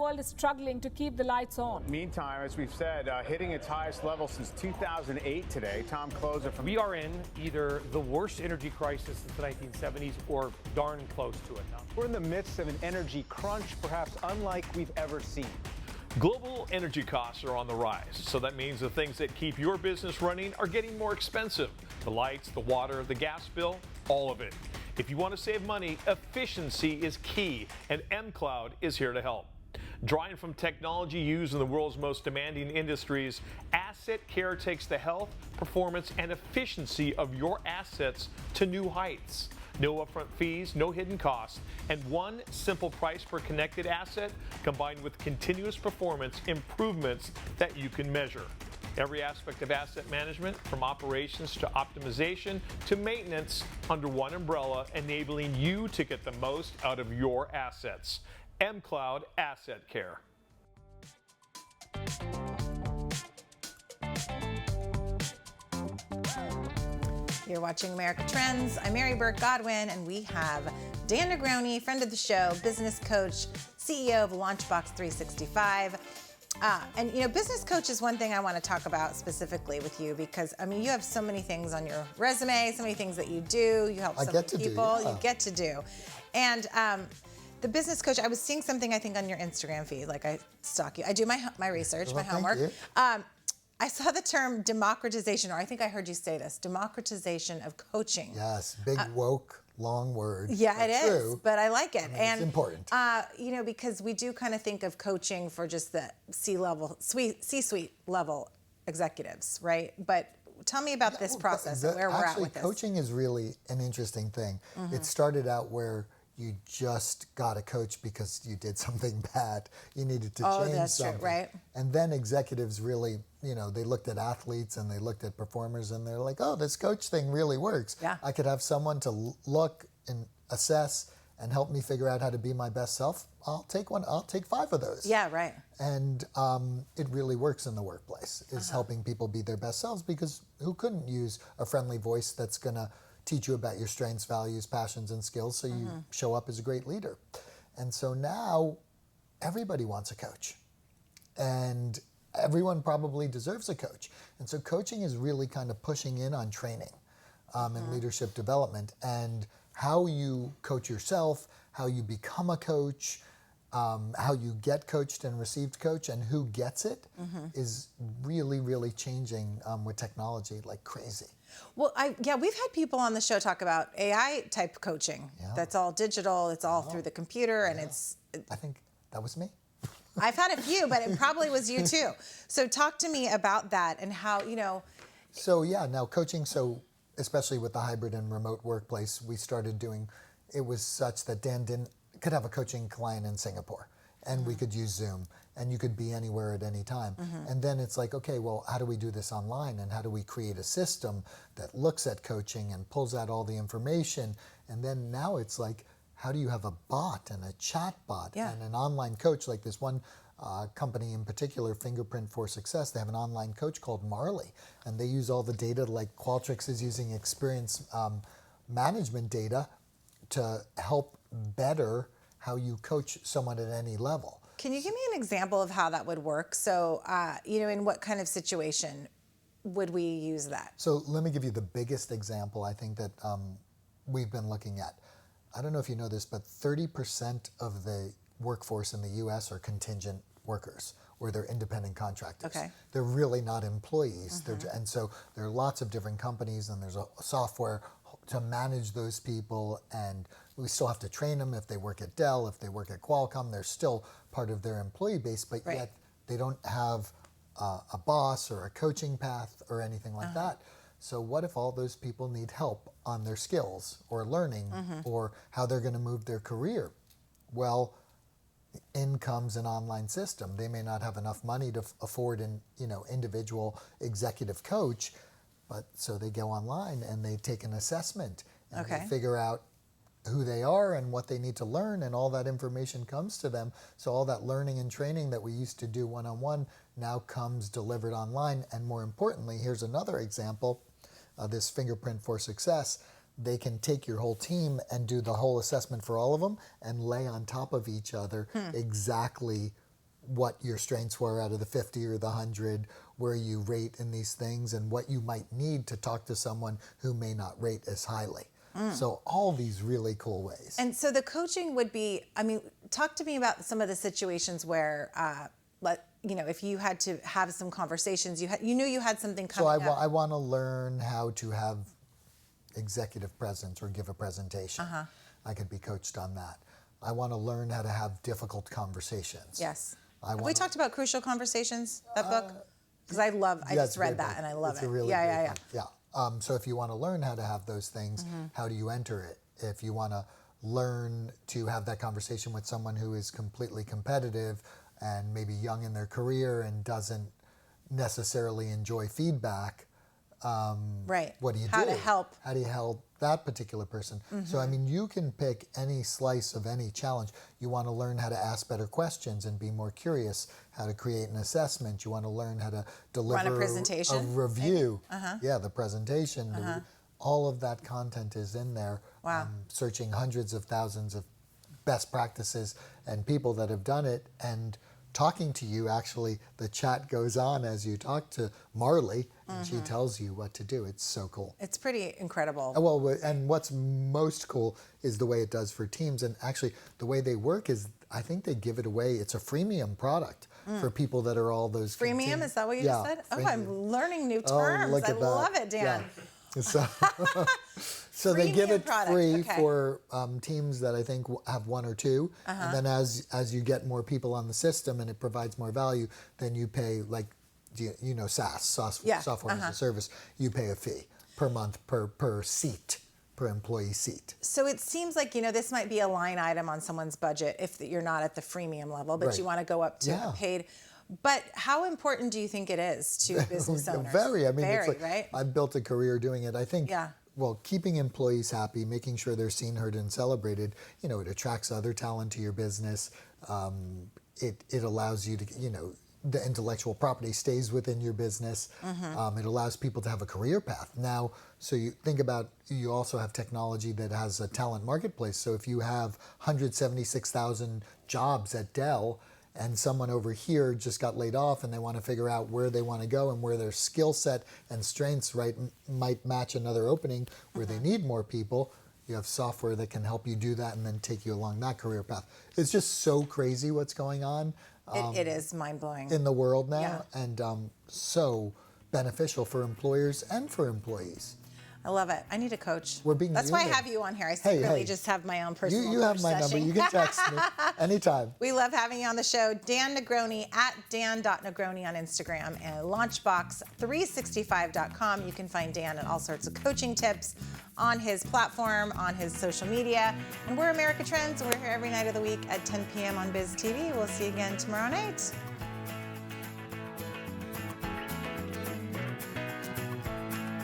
world is struggling to keep the lights on. Meantime, as we've said, hitting its highest level since 2008 today. Tom Closer from... We are in either the worst energy crisis since the 1970s or darn close to it now. We're in the midst of an energy crunch, perhaps unlike we've ever seen. Global energy costs are on the rise, so that means the things that keep your business running are getting more expensive. The lights, the water, the gas bill, all of it. If you want to save money, efficiency is key, and mCloud is here to help. Drawing from technology used in the world's most demanding industries, Asset Care takes the health, performance, and efficiency of your assets to new heights. No upfront fees, no hidden costs, and one simple price per connected asset combined with continuous performance improvements that you can measure. Every aspect of asset management, from operations to optimization to maintenance, under one umbrella, enabling you to get the most out of your assets. mCloud Asset Care. You're watching America Trends. I'm Mary Burt-Godwin, and we have Dan Negroni, friend of the show, business coach, CEO of Launchbox 365. And you know, business coach is one thing I want to talk about specifically with you because, I mean, you have so many things on your resume, so many things that you do. You help so many people. You get to do. And the business coach, I was seeing something, I think, on your Instagram feed. Like, I stalk you. I do my research, my homework. I saw the term democratization, or I think I heard you say this, democratization of coaching. Yes, big woke, long word. Yeah, it is, but I like it. And it's important. You know, because we do kind of think of coaching for just the C-suite level executives, right? But tell me about this process and where we're at with this. Coaching is really an interesting thing. It started out where you just got a coach because you did something bad. You needed to change something. True, right? And then executives really, you know, they looked at athletes and they looked at performers and they're like, oh, this coach thing really works. Yeah. I could have someone to look and assess and help me figure out how to be my best self. I'll take one. I'll take 5 of those. Yeah, right. And it really works in the workplace, is helping people be their best selves, because who couldn't use a friendly voice that's going to teach you about your strengths, values, passions, and skills so you show up as a great leader. And so now everybody wants a coach. And everyone probably deserves a coach. And so coaching is really kind of pushing in on training and leadership development, and how you coach yourself, how you become a coach, how you get coached and received coach, and who gets it is really, really changing with technology like crazy. Well, we've had people on the show talk about AI type coaching. Yeah. That's all digital. It's all through the computer, and I think that was me. I've had a few, but it probably was you too. So talk to me about that and how, you know. So yeah, now coaching, so especially with the hybrid and remote workplace, we started doing, it was such that Dan could have a coaching client in Singapore, and we could use Zoom, and you could be anywhere at any time. And then it's like, okay, well, how do we do this online? And how do we create a system that looks at coaching and pulls out all the information? And then now it's like, how do you have a bot and a chat bot and an online coach? Like this one company in particular, Fingerprint for Success, they have an online coach called Marley, and they use all the data like Qualtrics is using experience management data to help better how you coach someone at any level. Can you give me an example of how that would work? So, you know, in what kind of situation would we use that? So let me give you the biggest example I think that we've been looking at. I don't know if you know this, but 30% of the workforce in the US are contingent workers, or they're independent contractors. Okay. They're really not employees. And so there are lots of different companies, and there's a software to manage those people, and we still have to train them. If they work at Dell, if they work at Qualcomm, they're still part of their employee base, but yet they don't have a boss or a coaching path or anything like that. So what if all those people need help on their skills or learning or how they're going to move their career? Well, in comes an online system. They may not have enough money to afford an individual executive coach, but so they go online and they take an assessment and they figure out who they are and what they need to learn, and all that information comes to them. So all that learning and training that we used to do one-on-one now comes delivered online. And more importantly, here's another example, this Fingerprint for Success. They can take your whole team and do the whole assessment for all of them and lay on top of each other exactly what your strengths were out of the 50 or the 100, where you rate in these things, and what you might need to talk to someone who may not rate as highly. So all these really cool ways. And so the coaching would be, I mean, talk to me about some of the situations where, if you had to have some conversations, you knew you had something coming up. I want to learn how to have executive presence or give a presentation. I could be coached on that. I want to learn how to have difficult conversations. Yes. Have we talked about Crucial Conversations, that book? Because I just read that and I love it. It's a really yeah. So if you want to learn how to have those things, how do you enter it? If you want to learn to have that conversation with someone who is completely competitive and maybe young in their career and doesn't necessarily enjoy feedback, what do you do? How to help. How do you help that particular person? So, I mean, you can pick any slice of any challenge. You want to learn how to ask better questions and be more curious, how to create an assessment. You want to learn how to deliver Run a presentation. a review. Yeah, the presentation. All of that content is in there. Wow. I'm searching hundreds of thousands of best practices and people that have done it, and talking to you. Actually, the chat goes on as you talk to Marley, and she tells you what to do. It's so cool. It's pretty incredible. Well, and what's most cool is the way it does for teams. And actually, the way they work is, I think they give it away. It's a freemium product for people that are all those. Freemium? Is that what you just said? Freemium. Oh, I'm learning new terms. Look I at that. love it, Dan. Yeah. So they give Freemium it product, free okay. for teams that I think have one or two, and then as you get more people on the system and it provides more value, then you pay, like, SaaS, software as a service. You pay a fee per month per seat, per employee seat. So it seems like, this might be a line item on someone's budget if you're not at the freemium level, but Right. you want to go up to a paid. But how important do you think it is to business owners? Very. I mean, it's like, right? I've built a career doing it. I think, well, keeping employees happy, making sure they're seen, heard, and celebrated, it attracts other talent to your business. It allows you to, the intellectual property stays within your business. It allows people to have a career path. Now, so you think about, you also have technology that has a talent marketplace. So if you have 176,000 jobs at Dell, and someone over here just got laid off and they want to figure out where they want to go and where their skill set and strengths might match another opening where they need more people, you have software that can help you do that and then take you along that career path. It's just so crazy what's going on. It is mind-blowing. In the world now, and so beneficial for employers and for employees. I love it. I need a coach. We're being That's why I human. have you on here. I secretly hey. just have my own personal You have my coach number. session. You can text me anytime. We love having you on the show. Dan Negroni at dan.negroni on Instagram and launchbox365.com. You can find Dan and all sorts of coaching tips on his platform, on his social media. And we're America Trends. We're here every night of the week at 10 p.m. on BizTV. We'll see you again tomorrow night.